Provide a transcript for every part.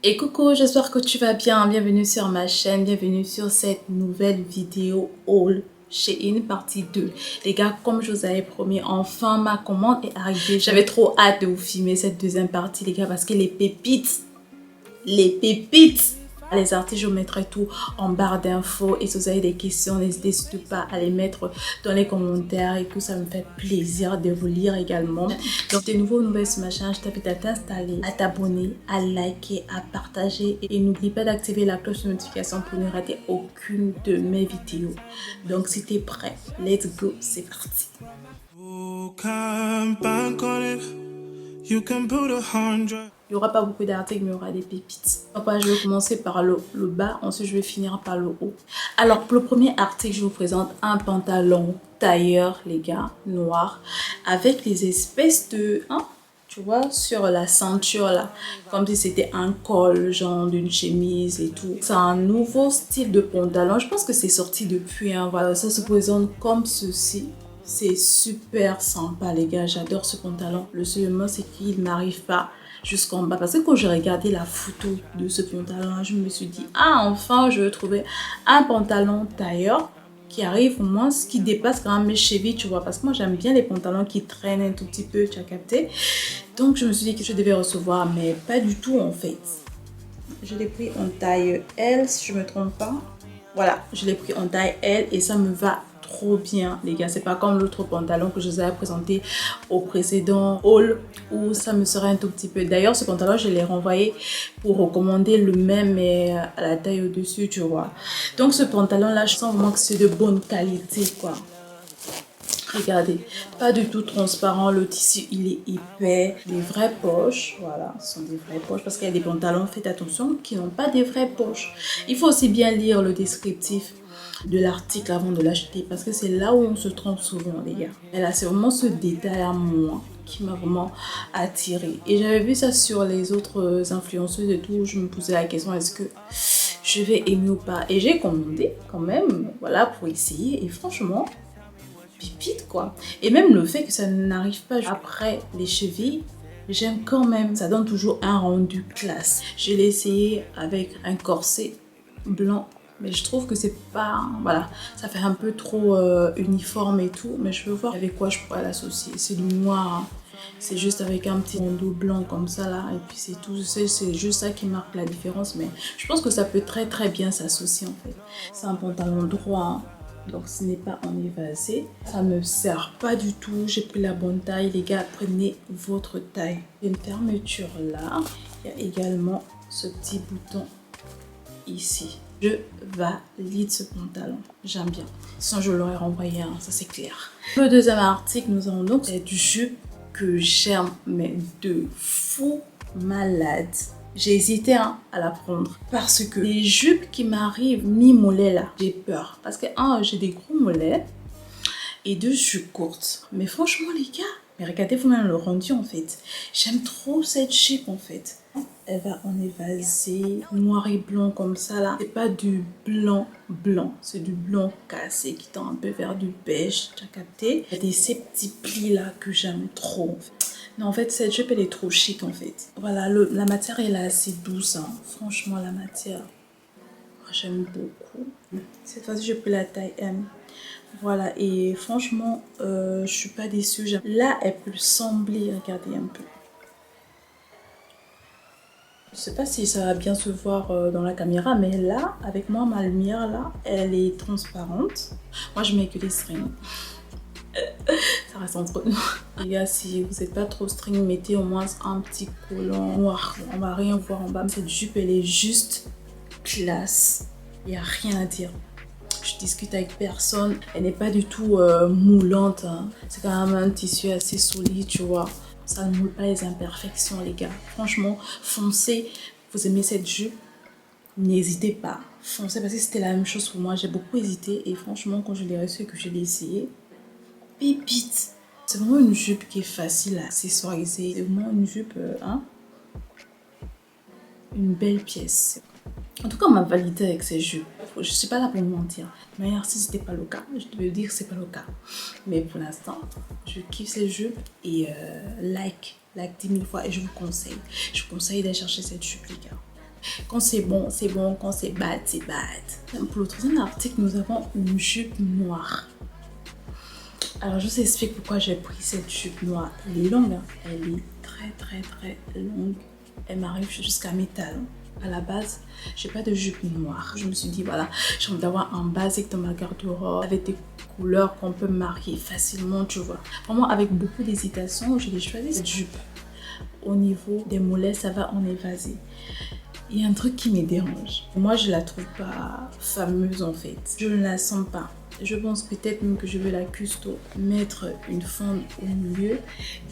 Et coucou, j'espère que tu vas bien. Bienvenue sur ma chaîne, bienvenue sur cette nouvelle vidéo haul chez une partie 2. Les gars, comme je vous avais promis, enfin ma commande est arrivée. J'avais trop hâte de vous filmer cette deuxième partie, les gars, parce que les pépites, les articles, je vous mettrai tout en barre d'infos. Et si vous avez des questions, n'hésitez surtout pas à les mettre dans les commentaires. Et que ça me fait plaisir de vous lire également. Donc, si tu es nouveau ou nouvelle sur ma chaîne, je t'invite à t'installer, à t'abonner, à liker, à partager. Et n'oublie pas d'activer la cloche de notification pour ne rater aucune de mes vidéos. Donc, si tu es prêt, let's go, c'est parti. Il n'y aura pas beaucoup d'articles, mais il y aura des pépites. Donc, je vais commencer par le bas, ensuite je vais finir par le haut. Alors, pour le premier article, je vous présente un pantalon tailleur, les gars, noir, avec les espèces de... tu vois, sur la ceinture là, comme si c'était un col, genre d'une chemise et tout. C'est un nouveau style de pantalon. Je pense que c'est sorti depuis, voilà, ça se présente comme ceci. C'est super sympa, les gars. J'adore ce pantalon. Le seul mot, c'est qu'il n'arrive pas jusqu'en bas. Parce que quand j'ai regardé la photo de ce pantalon, je me suis dit, enfin, je vais trouver un pantalon tailleur qui arrive au moins, qui dépasse quand même mes chevilles, tu vois. Parce que moi, j'aime bien les pantalons qui traînent un tout petit peu, tu as capté. Donc, je me suis dit que je devais recevoir, mais pas du tout, en fait. Je l'ai pris en taille L, si je me trompe pas. Voilà, je l'ai pris en taille L et ça me va trop bien, les gars. C'est pas comme l'autre pantalon que je vous avais présenté au précédent haul où ça me serait un tout petit peu. D'ailleurs, ce pantalon, je l'ai renvoyé pour recommander le même mais à la taille au-dessus, tu vois. Donc, ce pantalon-là, je sens vraiment que c'est de bonne qualité, quoi. Regardez, pas du tout transparent, le tissu il est épais, des vraies poches, voilà, ce sont des vraies poches parce qu'il y a des pantalons, faites attention, qui n'ont pas des vraies poches. Il faut aussi bien lire le descriptif de l'article avant de l'acheter parce que c'est là où on se trompe souvent, les gars. Et là, c'est vraiment ce détail à moi qui m'a vraiment attirée. Et j'avais vu ça sur les autres influenceuses et tout, je me posais la question, est-ce que je vais aimer ou pas? Et j'ai commandé quand même, voilà, pour essayer et franchement... pipite quoi. Et même le fait que ça n'arrive pas après les chevilles, j'aime quand même. Ça donne toujours un rendu classe. Je l'ai essayé avec un corset blanc. Mais je trouve que c'est pas... Voilà, ça fait un peu trop uniforme et tout. Mais je veux voir avec quoi je pourrais l'associer. C'est du noir. C'est juste avec un petit bandeau blanc comme ça là. Et puis c'est tout. C'est juste ça qui marque la différence. Mais je pense que ça peut très bien s'associer en fait. C'est un pantalon droit. Donc ce n'est pas en évasé. Ça ne me sert pas du tout. J'ai pris la bonne taille. Les gars, prenez votre taille. Il y a une fermeture là. Il y a également ce petit bouton ici. Je valide ce pantalon. J'aime bien. Sinon, je l'aurais renvoyé, ça c'est clair. Le deuxième article, nous avons donc cette jupe que j'aime, mais de fou malade. J'ai hésité à la prendre parce que les jupes qui m'arrivent mi-mollet là, j'ai peur. Parce que j'ai des gros mollets et deux, je suis courte. Mais franchement les gars, mais regardez vous-même le rendu en fait. J'aime trop cette jupe en fait. Elle va en évasé, noir et blanc comme ça là. C'est pas du blanc blanc, c'est du blanc cassé qui tend un peu vers du beige, tu as capté. Il y a ces petits plis là que j'aime trop en fait. Non, en fait, cette jupe, elle est trop chic, en fait. Voilà, la matière, elle est assez douce. Franchement, la matière, j'aime beaucoup. Cette fois-ci, j'ai pris la taille M. Voilà, et franchement, je suis pas déçue. Là, elle peut sembler, regardez un peu. Je sais pas si ça va bien se voir dans la caméra, mais là, avec moi, ma lumière, là, elle est transparente. Moi, je mets que des strings. Ça reste entre nous. Les gars, si vous n'êtes pas trop string, mettez au moins un petit collant noir. On va rien voir en bas. Cette jupe, elle est juste classe. Il n'y a rien à dire. Je discute avec personne. Elle n'est pas du tout moulante. C'est quand même un tissu assez solide, tu vois. Ça ne moule pas les imperfections, les gars. Franchement, foncez. Vous aimez cette jupe? N'hésitez pas. Foncez parce que c'était la même chose pour moi. J'ai beaucoup hésité. Et franchement, quand je l'ai reçu et que je l'ai essayé, pépite. C'est vraiment une jupe qui est facile à accessoiriser. C'est vraiment une jupe, une belle pièce. En tout cas, on m'a validé avec ces jupes. Je suis pas là pour me mentir. Mais si c'était pas le cas, je devais dire que c'est pas le cas. Mais pour l'instant, je kiffe ces jupes et like 10 000 fois et je vous conseille. Je vous conseille d'aller chercher cette jupe, les gars. Quand c'est bon, c'est bon. Quand c'est bad, c'est bad. Pour le troisième article, nous avons une jupe noire. Alors, je vous explique pourquoi j'ai pris cette jupe noire. Elle est longue, hein. Elle est très longue. Elle m'arrive jusqu'à mes talons. À la base, j'ai pas de jupe noire. Je me suis dit, voilà, j'ai envie d'avoir un basique dans ma garde-robe avec des couleurs qu'on peut marier facilement, tu vois. Vraiment, avec beaucoup d'hésitation, j'ai choisi cette jupe. Au niveau des mollets, ça va en évasé. Il y a un truc qui me dérange. Moi, je la trouve pas fameuse en fait. Je ne la sens pas. Je pense peut-être même que je vais la custo, mettre une fente au milieu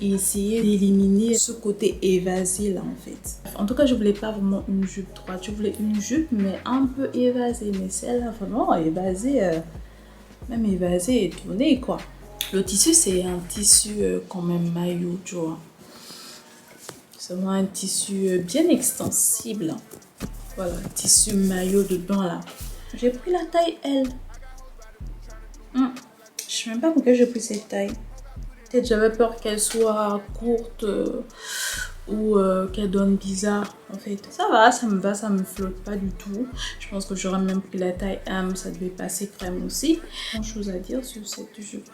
et essayer d'éliminer ce côté évasé là en fait. En tout cas, je voulais pas vraiment une jupe droite. Je voulais une jupe mais un peu évasée. Mais celle-là, vraiment évasée, même évasée et tournée quoi. Le tissu, c'est un tissu quand même maillot, tu vois. C'est vraiment un tissu bien extensible. Voilà, tissu maillot dedans là. J'ai pris la taille L. Je sais même pas pourquoi j'ai pris cette taille. Peut-être j'avais peur qu'elle soit courte ou qu'elle donne bizarre en fait. Ça va, ça me flotte pas du tout. Je pense que j'aurais même pris la taille M, ça devait passer crème aussi. Grand chose à dire sur cette jupe.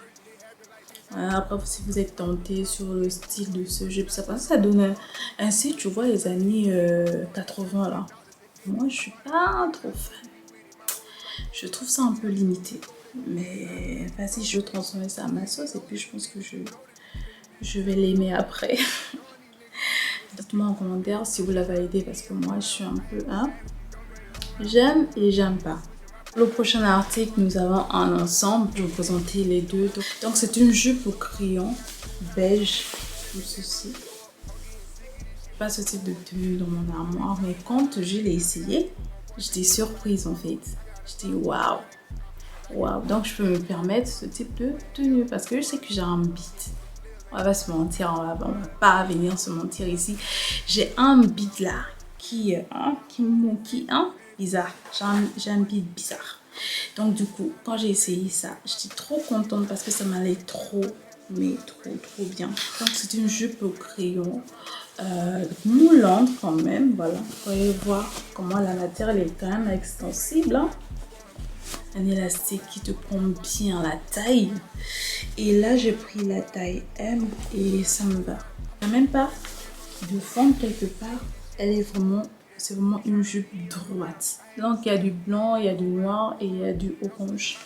Après, si vous êtes tenté sur le style de ce jupe, ça donne ainsi, tu vois, les années 80 là. Moi, je suis pas trop fan. Je trouve ça un peu limité. Mais vas-y, je vais transformer ça à ma sauce et puis je pense que je vais l'aimer après. Dites-moi en commentaire si vous la validez parce que moi, je suis un peu... Hein, j'aime et j'aime pas. Le prochain article, nous avons un ensemble. Je vais vous présenter les deux. Donc, c'est une jupe au crayon beige, comme ceci. Pas ce type de tenue dans mon armoire, mais quand je l'ai essayé, j'étais surprise en fait. J'étais waouh, waouh. Donc, je peux me permettre ce type de tenue parce que je sais que j'ai un beat. On va pas se mentir, on va pas venir se mentir ici. J'ai un beat là bizarre. J'ai un beat bizarre. Donc du coup, quand j'ai essayé ça, j'étais trop contente parce que ça m'allait trop, mais trop bien. Donc c'est une jupe au crayon, moulante quand même, voilà. Vous pouvez voir comment la matière elle est quand même extensible. Hein. Un élastique qui te prend bien la taille. Et là, j'ai pris la taille M et ça me va. Il n'y a même pas de fente quelque part. C'est vraiment une jupe droite. Donc, il y a du blanc, il y a du noir et il y a du orange.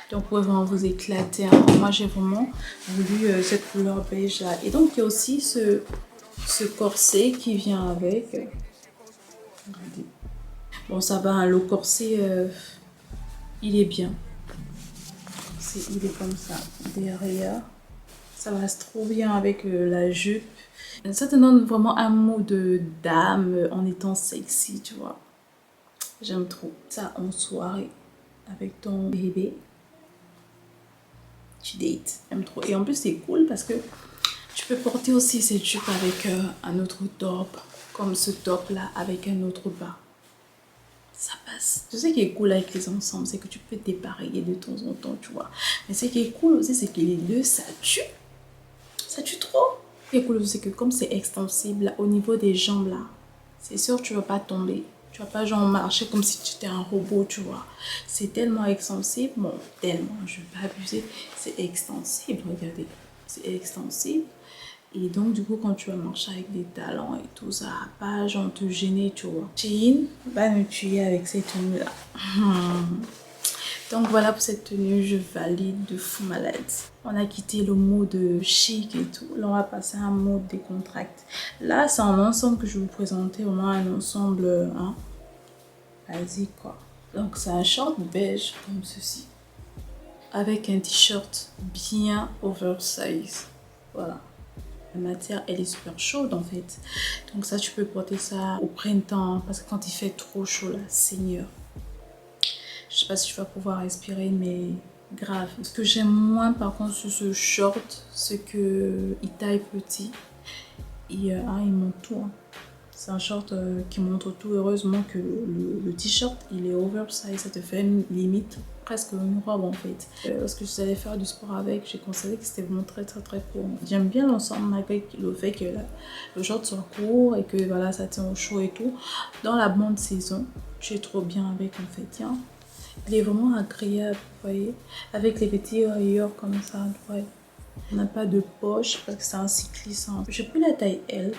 Donc, vous pouvez vraiment vous éclater. Hein. Moi, j'ai vraiment voulu cette couleur beige là. Et donc, il y a aussi ce corset qui vient avec. Regardez. Bon, ça va, hein, le corset... il est bien. Il est comme ça derrière. Ça va trop bien avec la jupe. Ça te donne vraiment un mood de dame en étant sexy, tu vois. J'aime trop ça en soirée avec ton bébé. Tu dates. J'aime trop. Et en plus, c'est cool parce que tu peux porter aussi cette jupe avec un autre top. Comme ce top là avec un autre bas. Ça passe. Ce qui est cool avec les ensembles, c'est que tu peux dépareiller de temps en temps, tu vois. Mais ce qui est cool aussi, c'est que les deux, ça tue. Ça tue trop. Ce qui est cool aussi, c'est que comme c'est extensible, là, au niveau des jambes, là, c'est sûr tu vas pas tomber. Tu vas pas genre marcher comme si tu étais un robot, tu vois. C'est tellement extensible. Bon, tellement, je vais pas abuser. C'est extensible, regardez. C'est extensible. Et donc, du coup, quand tu vas marcher avec des talons et tout, ça va pas genre te gêner, tu vois. Shein va me tuer avec cette tenue-là. Donc, voilà pour cette tenue, je valide de fou malade. On a quitté le mode chic et tout. Là, on va passer à un mode décontracté. Là, c'est un ensemble que je vais vous présenter, vraiment un ensemble basique, quoi. Donc, c'est un short beige comme ceci. Avec un t-shirt bien oversize. Voilà. La matière, elle est super chaude en fait. Donc ça, tu peux porter ça au printemps parce que quand il fait trop chaud là, seigneur. Je sais pas si tu vas pouvoir respirer, mais grave. Ce que j'aime moins par contre sur ce short, c'est que il taille petit. Et il monte tout. Hein. C'est un short qui montre tout. Heureusement que le t-shirt, il est oversize. Ça te fait une limite presque une robe en fait. Lorsque je allais faire du sport avec, j'ai constaté que c'était vraiment très court. J'aime bien l'ensemble malgré le fait que le short soit court et que voilà, ça tient au chaud et tout. Dans la bande saison, j'ai trop bien avec en fait. Tiens. Il est vraiment agréable, vous voyez. Avec les petits rayures comme ça, vous voyez. On n'a pas de poche parce que c'est un cycliste. J'ai pris la taille L.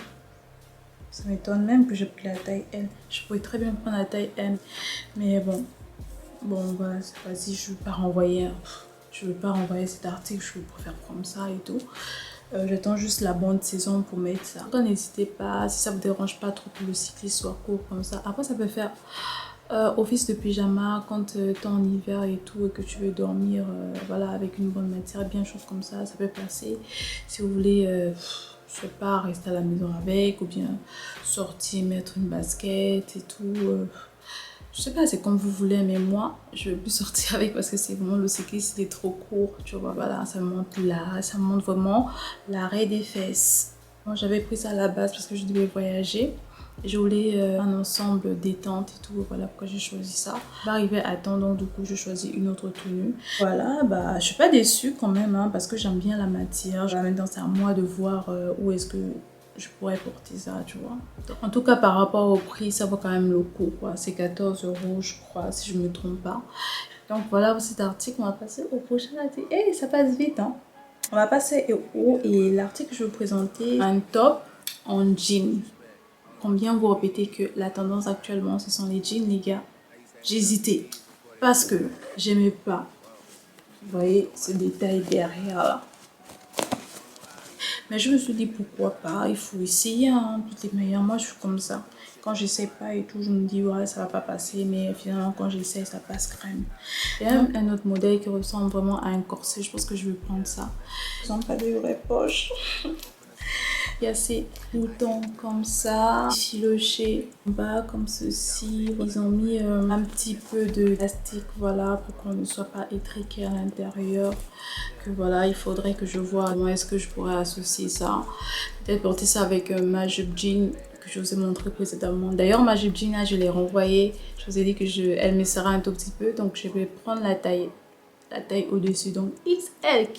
Ça m'étonne même que j'ai pris la taille L. Je pourrais très bien prendre la taille M. Mais bon, voilà, vas-y, je ne veux pas renvoyer. Je veux pas renvoyer cet article, je préfère prendre ça et tout. J'attends juste la bonne saison pour mettre ça. Donc n'hésitez pas, si ça vous dérange pas trop que le cycliste soit court comme ça. Après, ça peut faire office de pyjama quand tu es en hiver et tout et que tu veux dormir voilà, avec une bonne matière bien chaude comme ça peut passer. Si vous voulez, je sais pas, rester à la maison avec ou bien sortir, mettre une basket et tout. Je sais pas, c'est comme vous voulez, mais moi, je veux plus sortir avec parce que c'est vraiment le cycliste, il est trop court, tu vois, voilà, ça montre vraiment l'arrêt des fesses. Moi, j'avais pris ça à la base parce que je devais voyager. Je voulais un ensemble détente et tout, voilà pourquoi j'ai choisi ça. J'arrivais à temps, donc du coup j'ai choisi une autre tenue. Voilà, bah je suis pas déçue quand même hein, parce que j'aime bien la matière. Maintenant c'est à moi de voir où est-ce que je pourrais porter ça, tu vois. Donc, en tout cas par rapport au prix, ça vaut quand même le coup quoi. C'est 14 € je crois si je me trompe pas. Donc voilà pour cet article, on va passer au prochain article. Et ça passe vite hein. On va passer au et l'article que je vais vous présenter, un top en jean. Combien vous répétez que la tendance actuellement, ce sont les jeans, les gars. J'hésitais parce que j'aimais pas, vous voyez, ce détail derrière là. Mais je me suis dit pourquoi pas, il faut essayer, hein, toutes les manières. Moi, je suis comme ça. Quand j'essaie pas et tout, je me dis ouais, ça va pas passer. Mais finalement, quand j'essaie, ça passe crème. Il y a un autre modèle qui ressemble vraiment à un corset. Je pense que je vais prendre ça. Ils n'ont pas de vraies poches. Il y a ces boutons comme ça, filochés en bas comme ceci. Ils ont mis un petit peu de plastique, voilà, pour qu'on ne soit pas étriqué à l'intérieur. Que voilà, il faudrait que je vois comment est-ce que je pourrais associer ça. Peut-être porter ça avec ma jupe jean que je vous ai montré précédemment. D'ailleurs, ma jupe jean, là, je l'ai renvoyée. Je vous ai dit que elle me sera un tout petit peu, donc je vais prendre la taille au-dessus. Donc XL.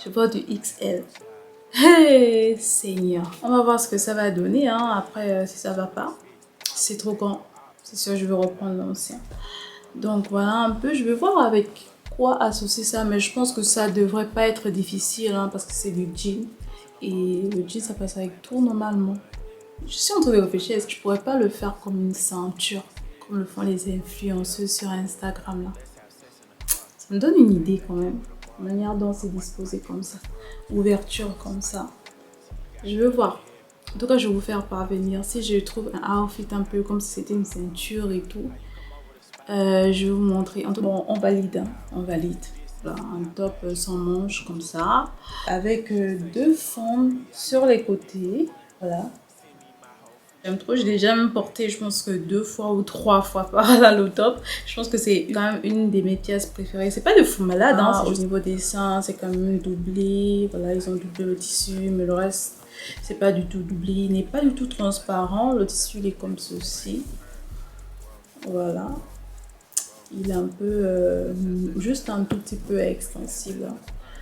Je porte du XL. Hey Seigneur, on va voir ce que ça va donner hein. Après si ça va pas, si c'est trop grand, c'est sûr je vais reprendre l'ancien. Donc voilà un peu, je vais voir avec quoi associer ça, mais je pense que ça devrait pas être difficile hein, parce que c'est du jean et le jean ça passe avec tout normalement. Je suis en train de réfléchir, est-ce que je pourrais pas le faire comme une ceinture comme le font les influenceuses sur Instagram là. Ça me donne une idée quand même. La manière dont c'est disposé comme ça, ouverture comme ça, je vais voir. En tout cas je vais vous faire parvenir si je trouve un outfit un peu comme si c'était une ceinture et tout, je vais vous montrer. Bon, on valide hein, on valide. Voilà, un top sans manches comme ça avec deux fonds sur les côtés, voilà. J'aime trop, je l'ai déjà même porté, je pense que 2 fois ou 3 fois par là le top. Je pense que c'est quand même une de mes pièces préférées. C'est pas de fou malade, hein, au niveau des seins, c'est quand même doublé. Voilà, ils ont doublé le tissu, mais le reste, c'est pas du tout doublé. Il n'est pas du tout transparent. Le tissu, il est comme ceci. Voilà. Il est un peu, juste un tout petit peu extensible.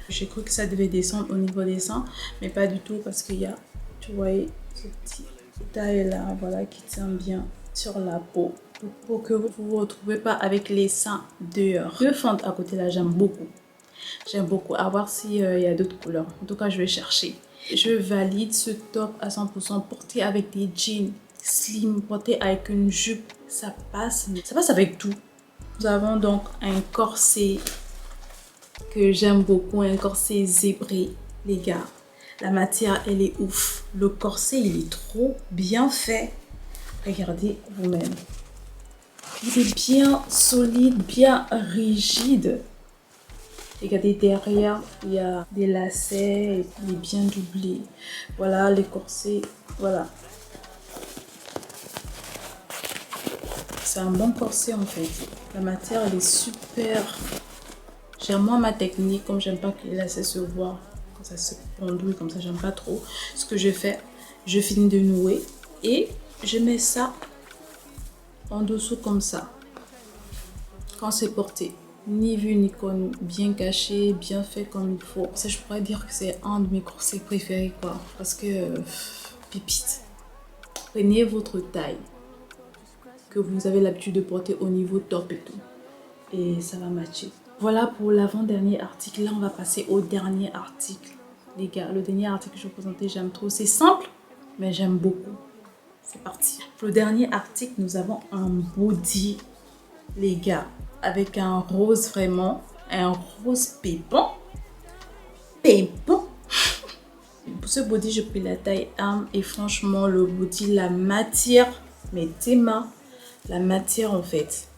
J'ai cru que ça devait descendre au niveau des seins, mais pas du tout parce qu'il y a, tu vois, ce petit taille là, voilà, qui tient bien sur la peau pour que vous ne vous retrouvez pas avec les seins dehors. Deux fentes à côté là, j'aime beaucoup. J'aime beaucoup. À voir s'il y a d'autres couleurs. En tout cas, je vais chercher. Je valide ce top à 100%. Porté avec des jeans slim, porté avec une jupe, ça passe. Ça passe avec tout. Nous avons donc un corset que j'aime beaucoup, un corset zébré, les gars. La matière, elle est ouf. Le corset, il est trop bien fait. Regardez vous-même. Il est bien solide, bien rigide. Regardez derrière, il y a des lacets et il est bien doublé. Voilà les corsets, voilà. C'est un bon corset en fait. La matière, elle est super. J'aime moins ma technique, comme j'aime pas que les lacets se voient. Ça se pendouille comme ça, j'aime pas trop. Ce que je fais, je finis de nouer Et je mets ça en dessous comme ça. Quand c'est porté, ni vu ni connu, bien caché, bien fait comme il faut. Ça, je pourrais dire que c'est un de mes corsets préférés, quoi. Parce que, pépite. Prenez votre taille que vous avez l'habitude de porter au niveau top et tout. Et ça va matcher. Voilà pour l'avant-dernier article. Là, on va passer au dernier article. Les gars, le dernier article que je vais vous présenter, j'aime trop. C'est simple, mais j'aime beaucoup. C'est parti. Pour le dernier article, nous avons un body, les gars, avec un rose vraiment, un rose pépon. Pépon. Pour ce body, j'ai pris la taille 1 et franchement, le body, la matière, mais tes mains, la matière en fait.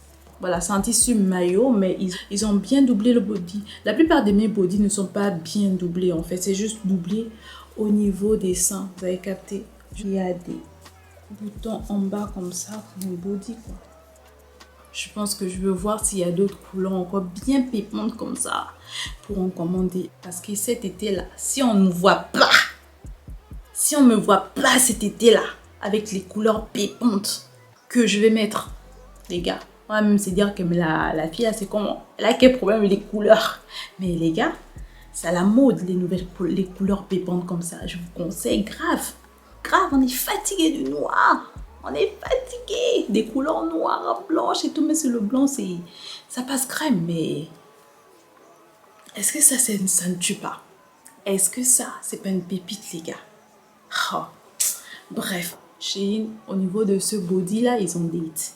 Voilà, c'est un tissu maillot, mais ils ont bien doublé le body. La plupart de mes bodys ne sont pas bien doublés en fait, c'est juste doublé au niveau des seins. Vous avez capté? Il y a des boutons en bas comme ça pour le body quoi. Je pense que je veux voir s'il y a d'autres couleurs encore bien pépantes comme ça pour en commander. Parce que cet été-là, si on ne voit pas, si on me voit pas cet été-là, avec les couleurs pépantes que je vais mettre, les gars, on va même se dire que la fille, là, c'est comment? Elle a quel problème avec les couleurs? Mais les gars, c'est à la mode, les couleurs pépantes comme ça. Je vous conseille grave. Grave, on est fatigué du noir. On est fatigué des couleurs noires, blanches et tout. Mais c'est le blanc, ça passe crème. Mais est-ce que ça ne tue pas? Est-ce que ça, c'est pas une pépite, les gars? Oh. Bref, Shein, au niveau de ce body-là, ils ont des hits.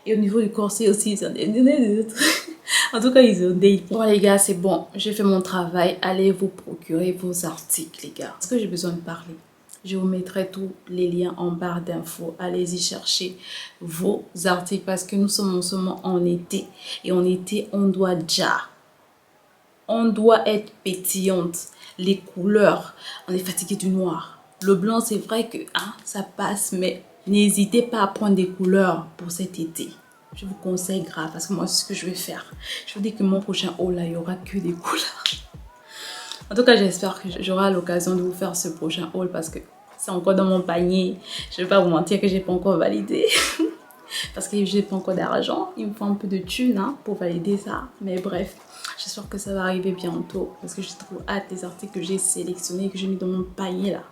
Et au niveau du corset aussi, ils ont des en tout cas, ils ont des hits. Bon, les gars, c'est bon. J'ai fait mon travail. Allez vous procurer vos articles, les gars. Est-ce que j'ai besoin de parler? Je vous mettrai tous les liens en barre d'infos. Allez-y chercher vos articles parce que nous sommes en ce moment en été. Et en été, on doit déjà. On doit être pétillante. Les couleurs, on est fatigué du noir. Le blanc, c'est vrai que ça passe, mais n'hésitez pas à prendre des couleurs pour cet été. Je vous conseille grave parce que moi, c'est ce que je vais faire. Je vous dis que mon prochain haul, là, il n'y aura que des couleurs. En tout cas, j'espère que j'aurai l'occasion de vous faire ce prochain haul parce que c'est encore dans mon panier. Je ne vais pas vous mentir que je n'ai pas encore validé. Parce que je n'ai pas encore d'argent. Il me faut un peu de thunes pour valider ça. Mais bref, j'espère que ça va arriver bientôt. Parce que j'ai trop hâte des articles que j'ai sélectionnés, que j'ai mis dans mon panier là.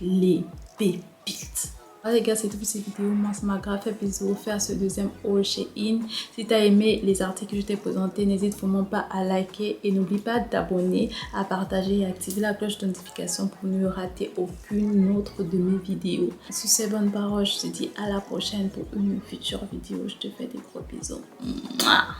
Les pépites. Voilà les gars, c'est tout pour cette vidéo. Moi, ça m'a grave fait plaisir de vous faire ce deuxième haul chez In. Si tu as aimé les articles que je t'ai présentés, n'hésite vraiment pas à liker et n'oublie pas de t'abonner, à partager et à activer la cloche de notification pour ne rater aucune autre de mes vidéos. Sur ces bonnes paroles, je te dis à la prochaine pour une future vidéo. Je te fais des gros bisous. Mouah.